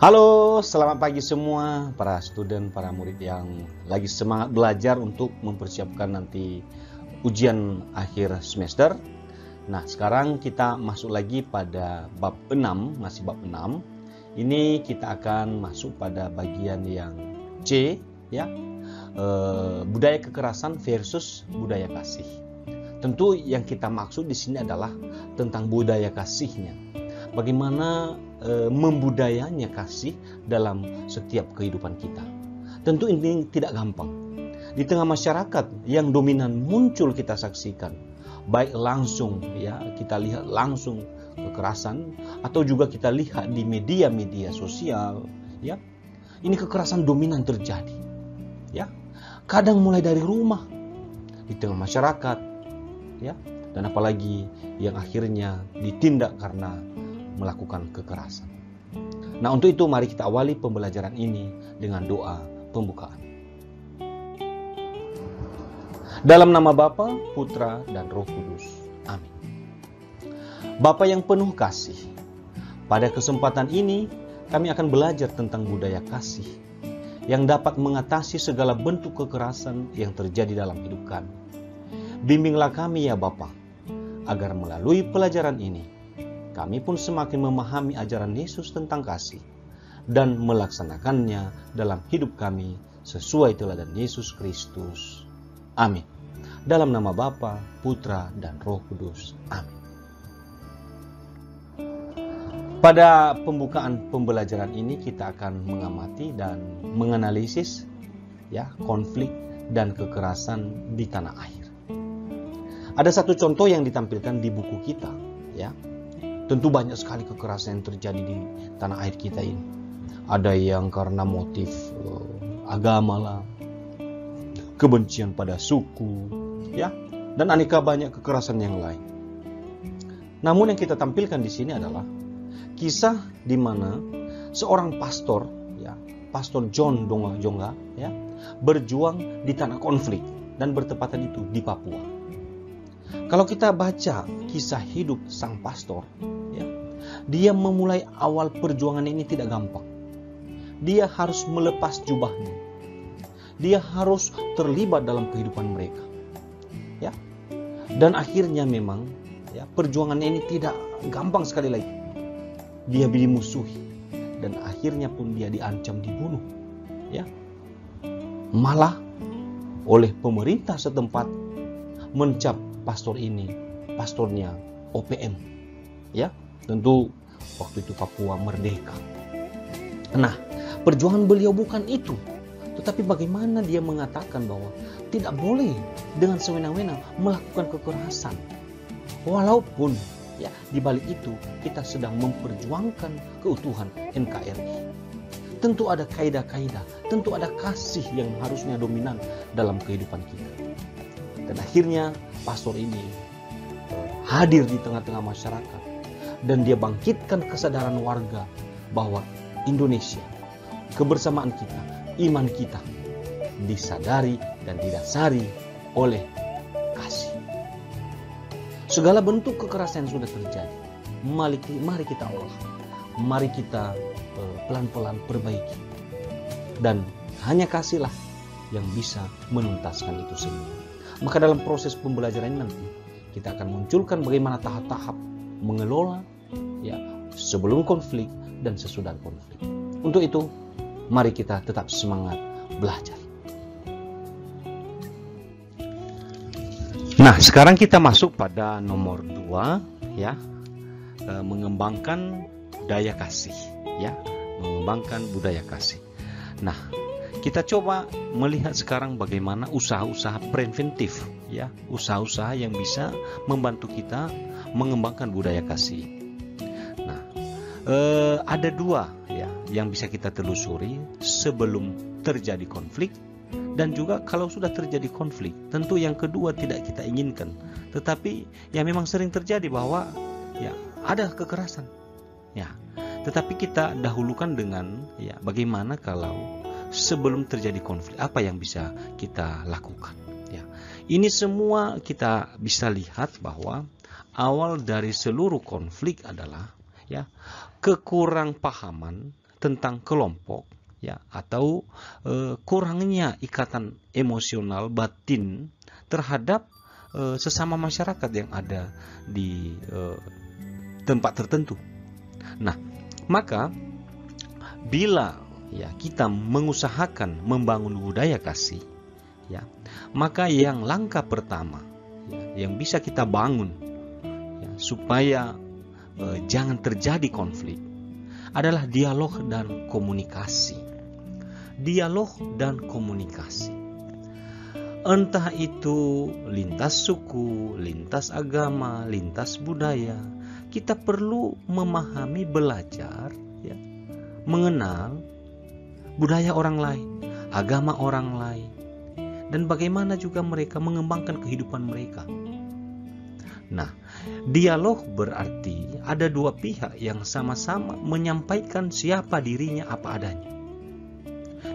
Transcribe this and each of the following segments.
Halo, selamat pagi semua para student, para murid yang lagi semangat belajar untuk mempersiapkan nanti ujian akhir semester. Nah, sekarang kita masuk lagi pada bab 6, masih bab 6. Ini kita akan masuk pada bagian yang C, ya. Budaya kekerasan versus budaya kasih. Tentu yang kita maksud di sini adalah tentang budaya kasihnya. Bagaimana membudayanya kasih dalam setiap kehidupan kita. Tentu ini tidak gampang. Di tengah masyarakat yang dominan muncul kita saksikan, baik langsung ya kita lihat langsung kekerasan atau juga kita lihat di media-media sosial ya. Ini kekerasan dominan terjadi. Ya. Kadang mulai dari rumah, di tengah masyarakat ya, dan apalagi yang akhirnya ditindak karena melakukan kekerasan. Nah, untuk itu mari kita awali pembelajaran ini dengan doa pembukaan. Dalam nama Bapa, Putra, dan Roh Kudus. Amin. Bapa yang penuh kasih, pada kesempatan ini kami akan belajar tentang budaya kasih yang dapat mengatasi segala bentuk kekerasan yang terjadi dalam hidup kami. Bimbinglah kami ya Bapa, agar melalui pelajaran ini kami pun semakin memahami ajaran Yesus tentang kasih dan melaksanakannya dalam hidup kami sesuai teladan Yesus Kristus. Amin. Dalam nama Bapa, Putra, dan Roh Kudus. Amin. Pada pembukaan pembelajaran ini kita akan mengamati dan menganalisis ya konflik dan kekerasan di tanah air. Ada satu contoh yang ditampilkan di buku kita ya. Tentu banyak sekali kekerasan yang terjadi di tanah air kita ini. Ada yang karena motif agama lah, kebencian pada suku, ya, dan aneka banyak kekerasan yang lain. Namun yang kita tampilkan di sini adalah kisah di mana seorang pastor, ya, Pastor John Jongga, ya, berjuang di tanah konflik dan bertepatan itu di Papua. Kalau kita baca kisah hidup sang pastor, ya, dia memulai awal perjuangan ini tidak gampang. Dia harus melepas jubahnya. Dia harus terlibat dalam kehidupan mereka. Ya. Dan akhirnya memang ya, perjuangannya ini tidak gampang sekali lagi. Dia dimusuhi dan akhirnya pun dia diancam dibunuh. Ya. Malah oleh pemerintah setempat mencap pastornya OPM, ya, tentu waktu itu Papua merdeka. Nah, perjuangan beliau bukan itu, tetapi bagaimana dia mengatakan bahwa tidak boleh dengan sewenang-wenang melakukan kekerasan, walaupun ya di balik itu kita sedang memperjuangkan keutuhan NKRI. Tentu ada kaidah-kaidah, tentu ada kasih yang harusnya dominan dalam kehidupan kita. Dan akhirnya pastor ini hadir di tengah-tengah masyarakat dan dia bangkitkan kesadaran warga bahwa Indonesia, kebersamaan kita, iman kita disadari dan didasari oleh kasih. Segala bentuk kekerasan yang sudah terjadi, mari kita olah, mari kita pelan-pelan perbaiki, dan hanya kasihlah yang bisa menuntaskan itu semua. Maka dalam proses pembelajaran ini nanti kita akan munculkan bagaimana tahap-tahap mengelola ya sebelum konflik dan sesudah konflik. Untuk itu, mari kita tetap semangat belajar. Nah, sekarang kita masuk pada nomor 2 ya, mengembangkan budaya kasih ya, mengembangkan budaya kasih. Nah, kita coba melihat sekarang bagaimana usaha-usaha preventif, ya, usaha-usaha yang bisa membantu kita mengembangkan budaya kasih. Nah, ada 2 ya yang bisa kita telusuri sebelum terjadi konflik dan juga kalau sudah terjadi konflik. Tentu yang kedua tidak kita inginkan, tetapi ya memang sering terjadi bahwa ya ada kekerasan. Ya, tetapi kita dahulukan dengan ya bagaimana kalau sebelum terjadi konflik, apa yang bisa kita lakukan ya. Ini semua kita bisa lihat bahwa awal dari seluruh konflik adalah ya kekurangpahaman tentang kelompok, ya, atau kurangnya ikatan emosional batin terhadap sesama masyarakat yang ada di tempat tertentu. Nah, maka bila ya kita mengusahakan membangun budaya kasih, ya, maka yang langkah pertama ya, yang bisa kita bangun ya, supaya jangan terjadi konflik adalah dialog dan komunikasi. Dialog dan komunikasi. Entah itu lintas suku, lintas agama, lintas budaya, kita perlu memahami, belajar, ya, mengenal budaya orang lain, agama orang lain, dan bagaimana juga mereka mengembangkan kehidupan mereka. Nah, dialog berarti ada dua pihak yang sama-sama menyampaikan siapa dirinya apa adanya.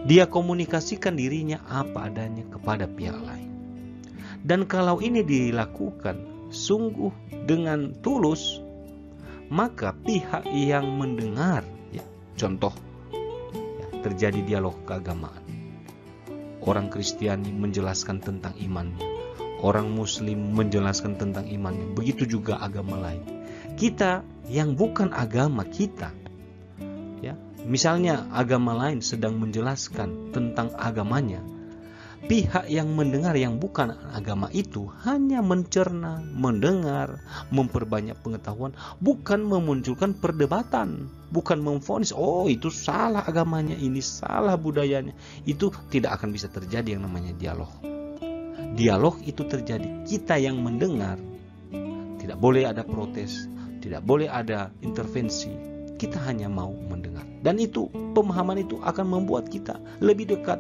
Dia komunikasikan dirinya apa adanya kepada pihak lain. Dan kalau ini dilakukan sungguh dengan tulus, maka pihak yang mendengar, ya, contoh ya, terjadi dialog keagamaan. Orang Kristiani menjelaskan tentang imannya, orang Muslim menjelaskan tentang imannya, begitu juga agama lain. Kita yang bukan agama kita, ya, misalnya agama lain sedang menjelaskan tentang agamanya, pihak yang mendengar yang bukan agama itu hanya mencerna, mendengar, memperbanyak pengetahuan, bukan memunculkan perdebatan, bukan memvonis, oh itu salah agamanya, ini salah budayanya. Itu tidak akan bisa terjadi yang namanya dialog. Dialog itu terjadi kita yang mendengar, tidak boleh ada protes, tidak boleh ada intervensi, kita hanya mau mendengar. Dan itu, pemahaman itu akan membuat kita lebih dekat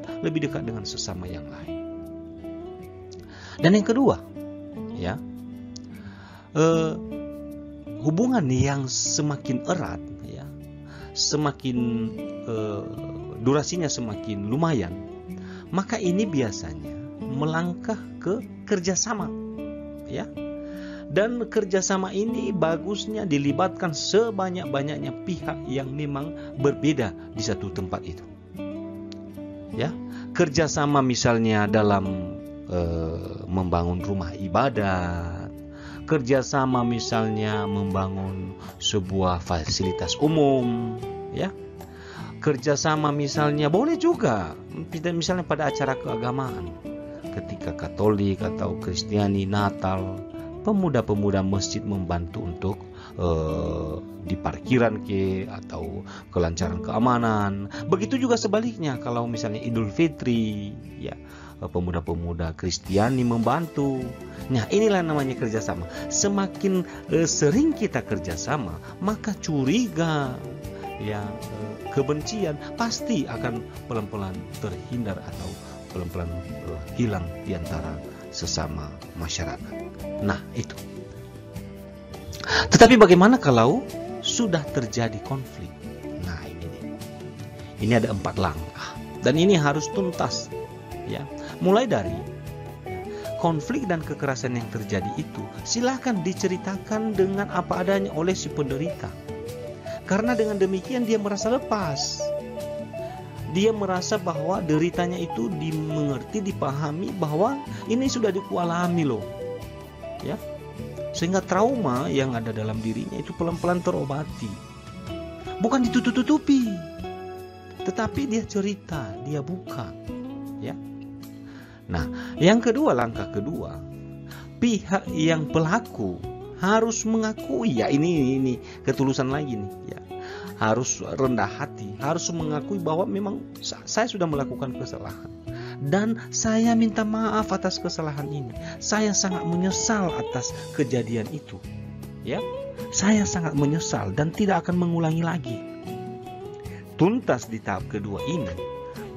dengan sesama yang lain. Dan yang kedua, ya, hubungan yang semakin erat, ya, semakin durasinya semakin lumayan, maka ini biasanya melangkah ke kerjasama, ya. Dan kerjasama ini bagusnya dilibatkan sebanyak-banyaknya pihak yang memang berbeda di satu tempat itu. Ya, kerjasama misalnya dalam membangun rumah ibadat, kerjasama misalnya membangun sebuah fasilitas umum, ya. Kerjasama misalnya boleh juga, misalnya pada acara keagamaan, ketika Katolik atau Kristiani Natal, pemuda-pemuda masjid membantu untuk di parkiran atau kelancaran keamanan. Begitu juga sebaliknya kalau misalnya Idul Fitri, ya, pemuda-pemuda Kristiani membantu. Nah, inilah namanya kerjasama. Semakin sering kita kerjasama, maka curiga, ya, kebencian pasti akan pelan-pelan terhindar atau pelan-pelan hilang di antara sesama masyarakat. Nah, itu. Tetapi bagaimana kalau sudah terjadi konflik? Nah, ini ada 4 langkah dan ini harus tuntas, ya. Mulai dari konflik dan kekerasan yang terjadi itu silakan diceritakan dengan apa adanya oleh si penderita. Karena dengan demikian dia merasa lepas. Dia merasa bahwa deritanya itu dimengerti, dipahami, bahwa ini sudah dikualami loh, ya, sehingga trauma yang ada dalam dirinya itu pelan-pelan terobati, bukan ditutup-tutupi, tetapi dia cerita, dia buka, ya. Nah, yang kedua, langkah kedua, pihak yang pelaku harus mengakui, ya, ini ketulusan lagi nih, ya. Harus rendah hati, harus mengakui bahwa memang saya sudah melakukan kesalahan dan saya minta maaf atas kesalahan ini. Saya sangat menyesal atas kejadian itu, ya. Saya sangat menyesal dan tidak akan mengulangi lagi. Tuntas di tahap kedua ini,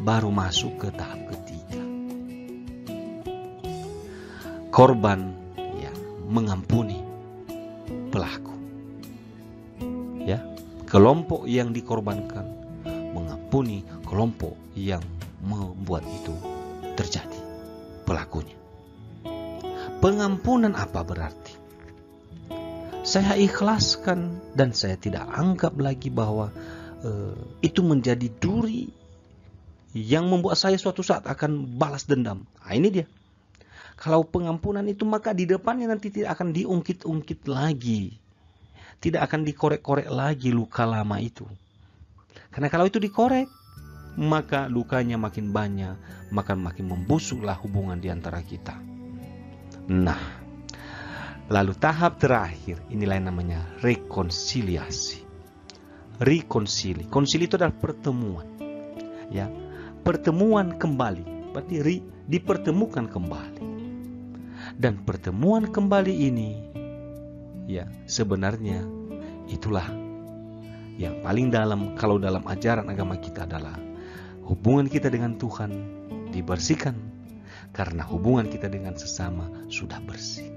baru masuk ke tahap ketiga. Korban, ya, mengampuni pelaku, ya. Kelompok yang dikorbankan mengampuni kelompok yang membuat itu terjadi, pelakunya. Pengampunan apa berarti? Saya ikhlaskan dan saya tidak anggap lagi bahwa itu menjadi duri yang membuat saya suatu saat akan balas dendam. Nah, ini dia. Kalau pengampunan itu, maka di depannya nanti tidak akan diungkit-ungkit lagi. Tidak akan dikorek-korek lagi luka lama itu. Karena kalau itu dikorek, maka lukanya makin banyak, maka makin membusuklah hubungan di antara kita. Nah, lalu tahap terakhir, inilah yang namanya rekonsiliasi. Rekonsili. Konsili itu adalah pertemuan. Ya, pertemuan kembali. Berarti dipertemukan kembali. Dan pertemuan kembali ini, ya, sebenarnya itulah yang paling dalam kalau dalam ajaran agama kita adalah hubungan kita dengan Tuhan dibersihkan karena hubungan kita dengan sesama sudah bersih.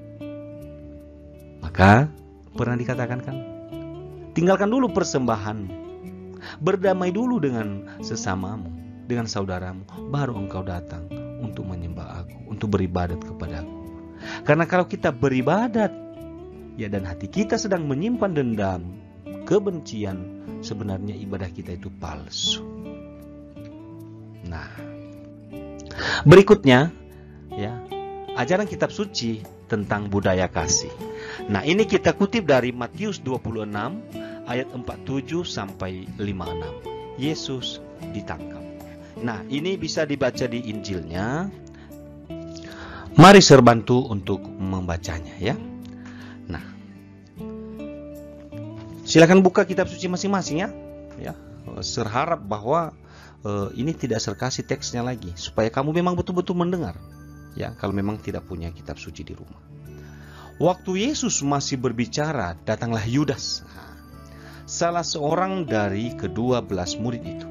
Maka pernah dikatakan kan, tinggalkan dulu persembahanmu, berdamai dulu dengan sesamamu, dengan saudaramu, baru engkau datang untuk menyembah aku, untuk beribadat kepadaku. Karena kalau kita beribadat, ya, dan hati kita sedang menyimpan dendam, kebencian, sebenarnya ibadah kita itu palsu. Nah, berikutnya, ya, ajaran kitab suci tentang budaya kasih. Nah, ini kita kutip dari Matius 26 ayat 47 sampai 56. Yesus ditangkap. Nah, ini bisa dibaca di Injilnya. Mari saya bantu untuk membacanya, ya. Nah, silakan buka kitab suci masing-masing, ya. Ya, saya harap bahwa ini tidak saya kasih teksnya lagi, supaya kamu memang betul-betul mendengar. Ya, kalau memang tidak punya kitab suci di rumah. Waktu Yesus masih berbicara, datanglah Yudas, salah seorang dari ke-12 murid itu.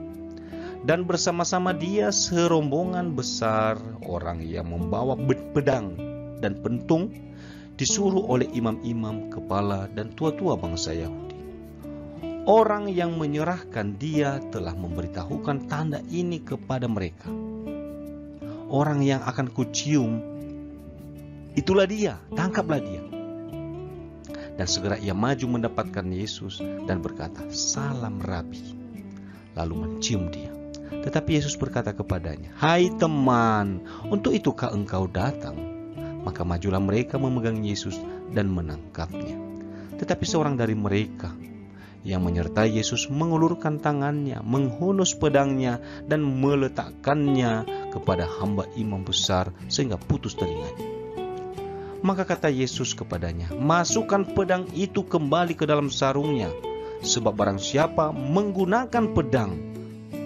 Dan bersama-sama dia serombongan besar orang yang membawa pedang dan pentung, disuruh oleh imam-imam, kepala dan tua-tua bangsa Yahudi. Orang yang menyerahkan dia telah memberitahukan tanda ini kepada mereka. Orang yang akan kucium, itulah dia, tangkaplah dia. Dan segera ia maju mendapatkan Yesus dan berkata, "Salam Rabi." Lalu mencium dia. Tetapi Yesus berkata kepadanya, "Hai teman, untuk itukah engkau datang?" Maka majulah mereka memegang Yesus dan menangkapnya. Tetapi seorang dari mereka yang menyertai Yesus mengulurkan tangannya, menghunus pedangnya dan meletakkannya kepada hamba imam besar sehingga putus telinganya. Maka kata Yesus kepadanya, "Masukkan pedang itu kembali ke dalam sarungnya, sebab barang siapa menggunakan pedang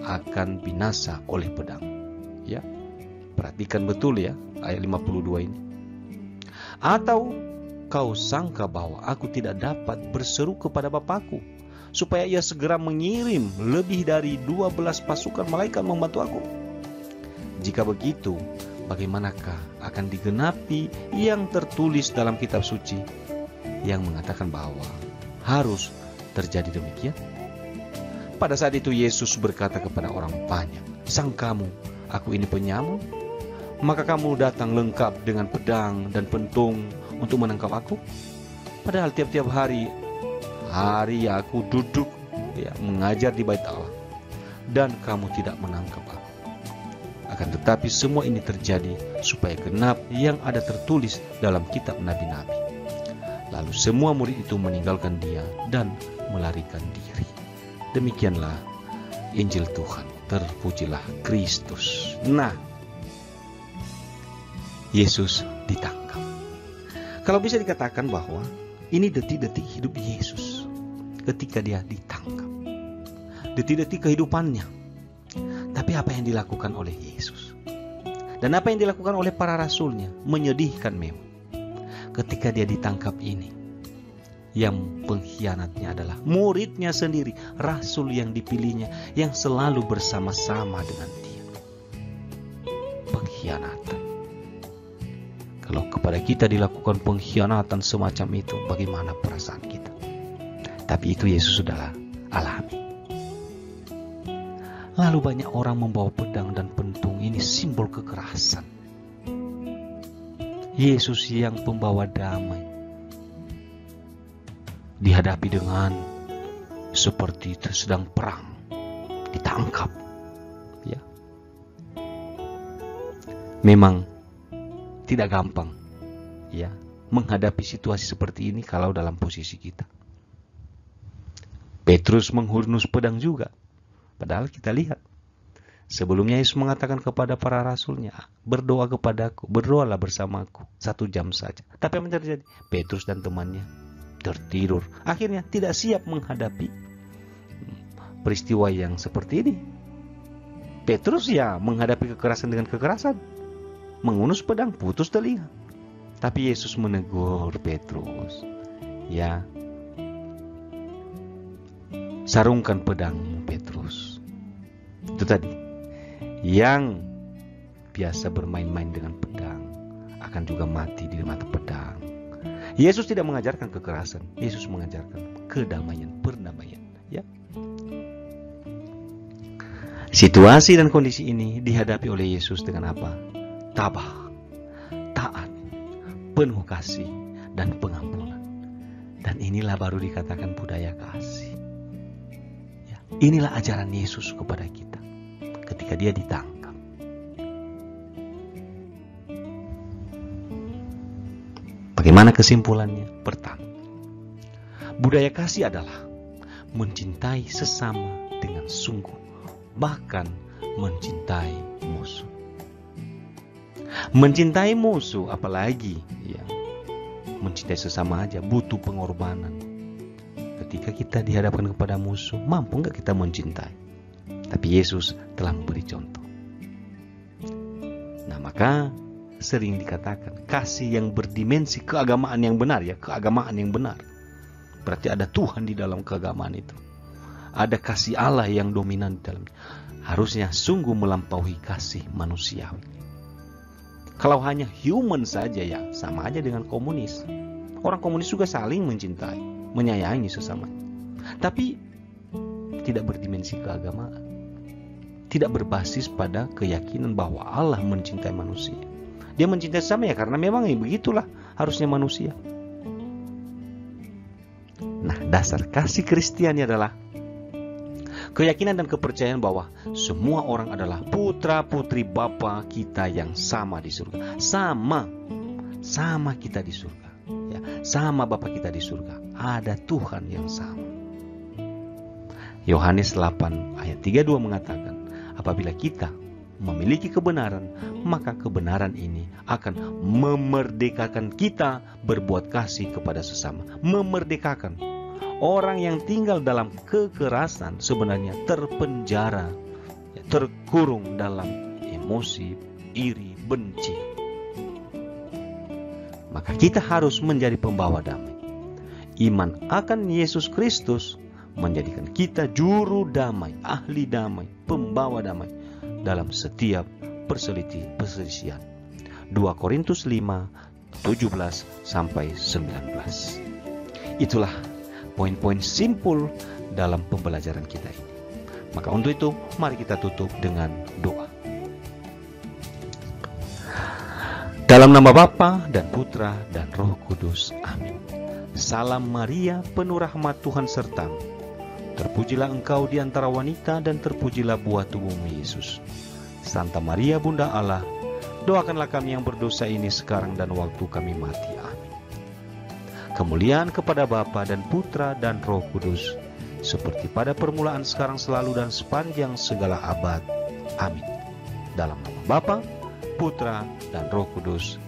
akan binasa oleh pedang." Ya, perhatikan betul ya ayat 52 ini. "Atau kau sangka bahwa aku tidak dapat berseru kepada Bapakku supaya ia segera mengirim lebih dari 12 pasukan malaikat membantu aku? Jika begitu, bagaimanakah akan digenapi yang tertulis dalam kitab suci yang mengatakan bahwa harus terjadi demikian?" Pada saat itu Yesus berkata kepada orang banyak, "Sangkamu aku ini penyamun? Maka kamu datang lengkap dengan pedang dan pentung untuk menangkap aku? Padahal tiap-tiap hari aku duduk mengajar di bait Allah, dan kamu tidak menangkap aku. Akan tetapi semua ini terjadi supaya genap yang ada tertulis dalam kitab nabi-nabi." Lalu semua murid itu meninggalkan dia dan melarikan diri. Demikianlah Injil Tuhan. Terpujilah Kristus. Nah, Yesus ditangkap. Kalau bisa dikatakan bahwa ini detik-detik hidup Yesus ketika dia ditangkap. Detik-detik kehidupannya. Tapi apa yang dilakukan oleh Yesus? Dan apa yang dilakukan oleh para rasulnya? Menyedihkan memang. Ketika dia ditangkap ini, yang pengkhianatnya adalah muridnya sendiri, rasul yang dipilihnya, yang selalu bersama-sama dengan dia. Pengkhianatan. Kalau kepada kita dilakukan pengkhianatan semacam itu, bagaimana perasaan kita? Tapi itu Yesus sudah alami. Lalu banyak orang membawa pedang dan pentung, ini simbol kekerasan. Yesus yang pembawa damai dihadapi dengan seperti sedang perang. ditangkap. Ya. Memang tidak gampang ya menghadapi situasi seperti ini kalau dalam posisi kita. Petrus menghunus pedang juga. Padahal kita lihat sebelumnya Yesus mengatakan kepada para rasulnya, berdoa kepadaku, berdoalah bersamaku 1 jam saja. Tapi apa yang terjadi? Petrus dan temannya tertidur. Akhirnya tidak siap menghadapi peristiwa yang seperti ini. Petrus ya menghadapi kekerasan dengan kekerasan, menghunus pedang, putus telinga. Tapi Yesus menegur Petrus, ya, sarungkan pedangmu Petrus. Itu tadi, yang biasa bermain-main dengan pedang akan juga mati di mata pedang. Yesus tidak mengajarkan kekerasan, Yesus mengajarkan kedamaian, perdamaian. Ya. Situasi dan kondisi ini dihadapi oleh Yesus dengan apa? Tabah, taat, penuh kasih dan pengampunan. Dan inilah baru dikatakan budaya kasih. Ya, inilah ajaran Yesus kepada kita ketika dia ditangkap. Bagaimana kesimpulannya? Pertama, budaya kasih adalah mencintai sesama dengan sungguh, bahkan mencintai musuh. Mencintai musuh apalagi ya, mencintai sesama aja butuh pengorbanan. Ketika kita dihadapkan kepada musuh, mampu nggak kita mencintai? Tapi Yesus telah memberi contoh. Nah, maka sering dikatakan kasih yang berdimensi keagamaan yang benar, ya, keagamaan yang benar. Berarti ada Tuhan di dalam keagamaan itu. Ada kasih Allah yang dominan di dalamnya. Harusnya sungguh melampaui kasih manusiawi. Kalau hanya human saja ya sama aja dengan komunis. Orang komunis juga saling mencintai, menyayangi sesama. Tapi tidak berdimensi keagamaan. Tidak berbasis pada keyakinan bahwa Allah mencintai manusia. Dia mencintai sesama ya karena memang begitulah harusnya manusia. Nah, dasar kasih Kristiani adalah keyakinan dan kepercayaan bahwa semua orang adalah putra-putri Bapa kita yang sama di surga. Sama kita di surga. Ya, sama Bapa kita di surga. Ada Tuhan yang sama. Yohanes 8 ayat 32 mengatakan, apabila kita memiliki kebenaran, maka kebenaran ini akan memerdekakan kita berbuat kasih kepada sesama. Memerdekakan. Orang yang tinggal dalam kekerasan sebenarnya terpenjara, terkurung dalam emosi, iri, benci. Maka kita harus menjadi pembawa damai. Iman akan Yesus Kristus menjadikan kita juru damai, ahli damai, pembawa damai dalam setiap perselisihan. 2 Korintus 5, 17 sampai 19. Itulah poin-poin simpul dalam pembelajaran kita ini. Maka untuk itu, mari kita tutup dengan doa. Dalam nama Bapa dan Putra dan Roh Kudus. Amin. Salam Maria, penuh rahmat Tuhan sertamu. Terpujilah engkau di antara wanita dan terpujilah buah tubuhmu Yesus. Santa Maria Bunda Allah, doakanlah kami yang berdosa ini sekarang dan waktu kami mati. Amin. Kemuliaan kepada Bapa dan Putra dan Roh Kudus, seperti pada permulaan, sekarang, selalu, dan sepanjang segala abad. Amin. Dalam nama Bapa, Putra, dan Roh Kudus.